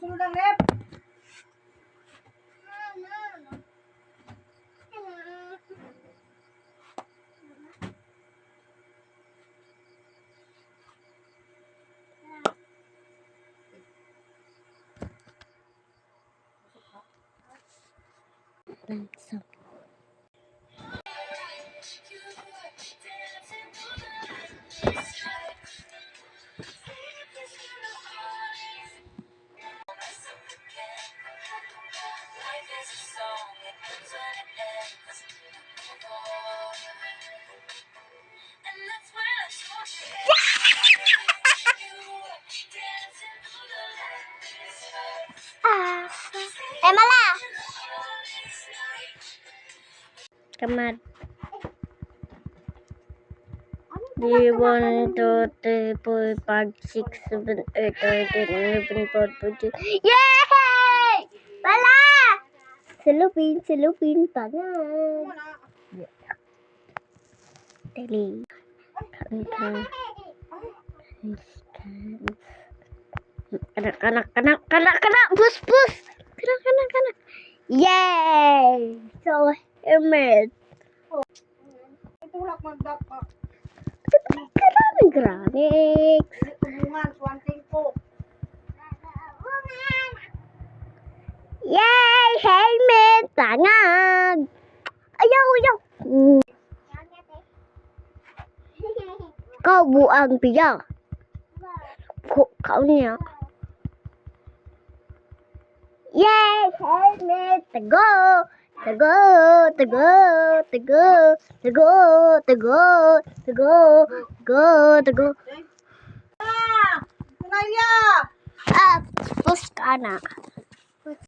Sunod ang left. Emala! Kamad. 1, 2, 3, 4, 5, 6, 7, 8, 9, 10, 11, 12, 13. Yay! Wala! Silupin, tangan. Dali. Kanak. Bus. Kanak. Yay! So, Hermes. Tulak magdapa. Granix. Tubungan, swanting ko. Yay! Helmet! Tangan! Ayaw! Kau buang piya. Kau niya. Yay! Helmet! Tago! Tunaya! Pus ka na.